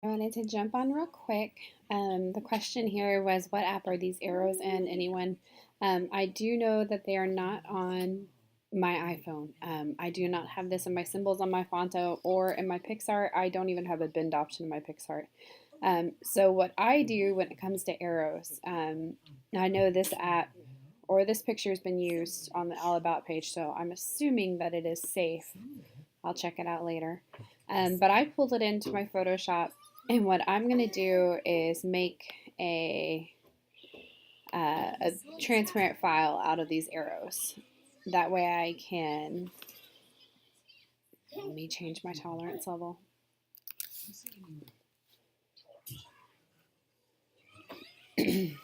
I wanted to jump on real quick. The question here was, what app are these arrows in? Anyone? I do know that they are not on my iPhone. I do not have this in my symbols on my Fonto or in my PixArt. I don't even have a bend option in my PixArt. So what I do when it comes to arrows, I know this app or this picture has been used on the All About page, so I'm assuming that it is safe. I'll check it out later. But I pulled it into my Photoshop, and what I'm going to do is make a transparent file out of these arrows. That way I can, let me change my tolerance level. It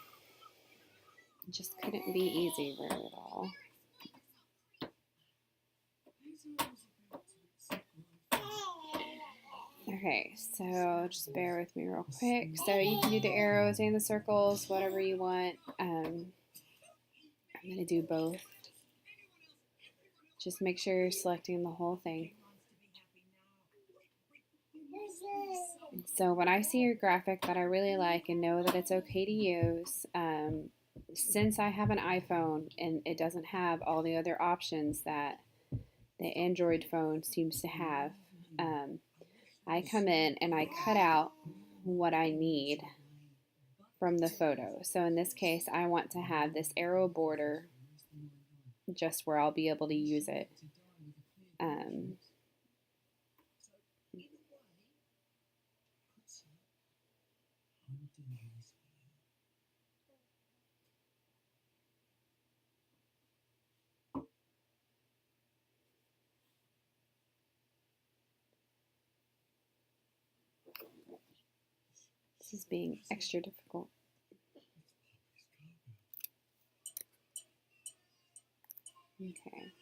just couldn't be easy at all. Okay, so just bear with me real quick. So you can do the arrows and the circles, whatever you want. I'm going to do both. Just make sure you're selecting the whole thing. So when I see your graphic that I really like and know that it's okay to use, since I have an iPhone and it doesn't have all the other options that the Android phone seems to have, I come in and I cut out what I need from the photo. So in this case, I want to have this arrow border just where I'll be able to use it. This is being extra difficult. Okay.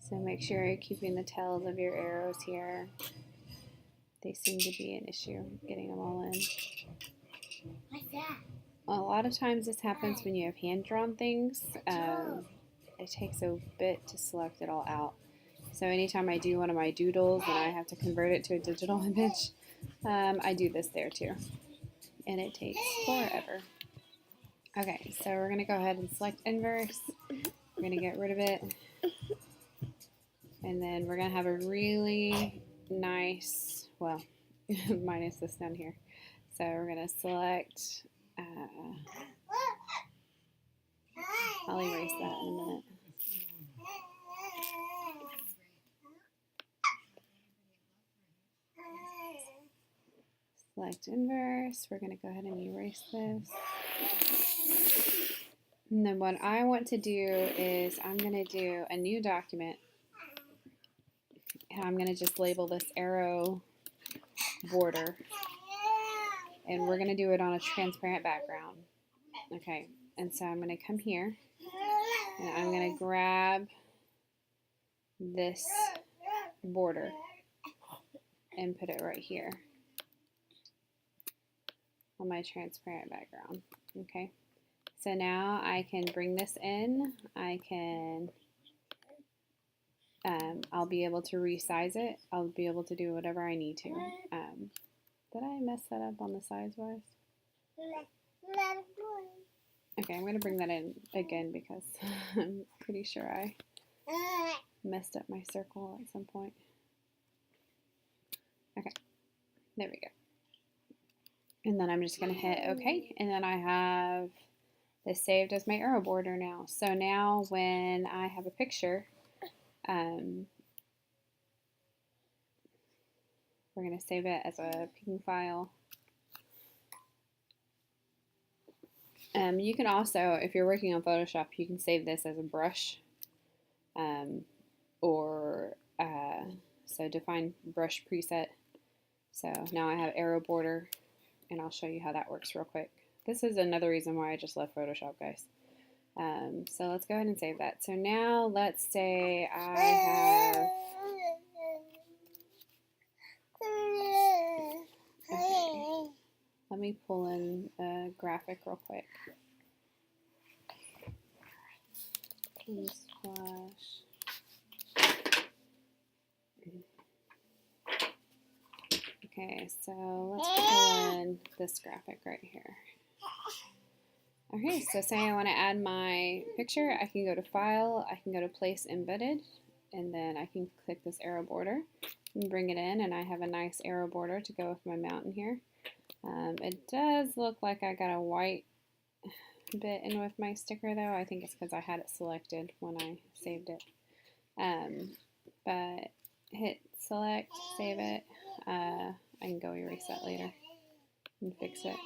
So make sure you're keeping the tails of your arrows here. They seem to be an issue getting them all in. What's that? A lot of times this happens when you have hand-drawn things. It takes a bit to select it all out. So anytime I do one of my doodles and I have to convert it to a digital image, I do this there too. And it takes forever. Okay, so we're going to go ahead and select inverse. We're going to get rid of it. And then we're going to have a really nice, well, minus this down here. So we're going to select, I'll erase that in a minute. Select inverse. We're going to go ahead and erase this. And then what I want to do is I'm going to do a new document. And I'm going to just label this arrow border. And we're going to do it on a transparent background. Okay, and so I'm going to come here. And I'm going to grab this border and put it right here on my transparent background. Okay, so now I can bring this in. I can, I'll be able to resize it. I'll be able to do whatever I need to. Did I mess that up on the size wise? Okay, I'm going to bring that in again because I'm pretty sure I messed up my circle at some point. Okay, there we go. And then I'm just going to hit OK, and then I have this saved as my arrow border now. So now when I have a picture, we're going to save it as a ping file. You can also, if you're working on Photoshop, you can save this as a brush so define brush preset. So now I have arrow border, and I'll show you how that works real quick. This is another reason why I just love Photoshop, guys. So let's go ahead and save that. So now let's say I have, okay, let me pull in a graphic real quick. Paste wash. Okay, so let's pull in this graphic right here. Okay, so say I want to add my picture, I can go to File, I can go to Place Embedded, and then I can click this arrow border and bring it in, and I have a nice arrow border to go with my mountain here. It does look like I got a white bit in with my sticker though. I think it's because I had it selected when I saved it. But hit select, save it. I can go erase that later and fix it.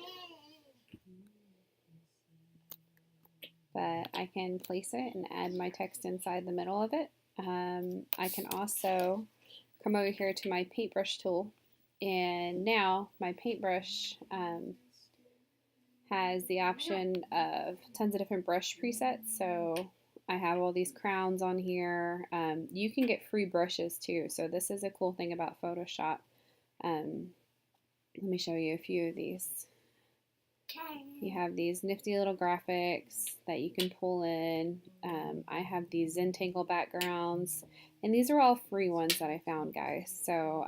But I can place it and add my text inside the middle of it. I can also come over here to my paintbrush tool, and now my paintbrush has the option of tons of different brush presets. So I have all these crowns on here. You can get free brushes too, so this is a cool thing about Photoshop. Let me show you a few of these. You have these nifty little graphics that you can pull in. I have these Zentangle backgrounds, and these are all free ones that I found, guys. So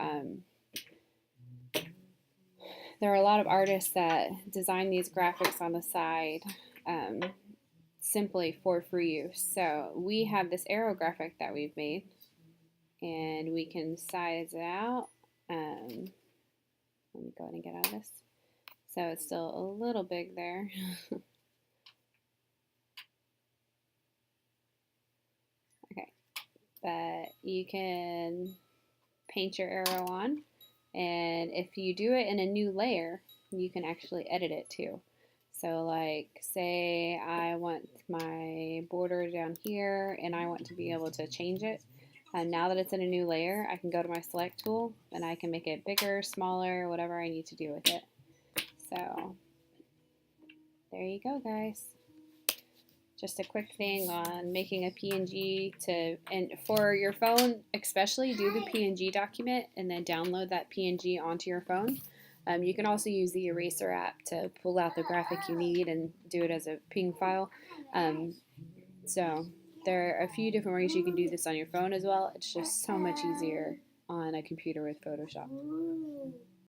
there are a lot of artists that design these graphics on the side simply for free use. So we have this arrow graphic that we've made, and we can size it out. Let me go ahead and get out of this. So it's still a little big there. Okay, but you can paint your arrow on, and if you do it in a new layer, you can actually edit it too. So like say I want my border down here and I want to be able to change it. Now that it's in a new layer, I can go to my select tool and I can make it bigger, smaller, whatever I need to do with it. So there you go, guys. Just a quick thing on making a PNG and for your phone especially, do the PNG document and then download that PNG onto your phone. You can also use the eraser app to pull out the graphic you need and do it as a PNG file. So there are a few different ways you can do this on your phone as well. It's just so much easier on a computer with Photoshop.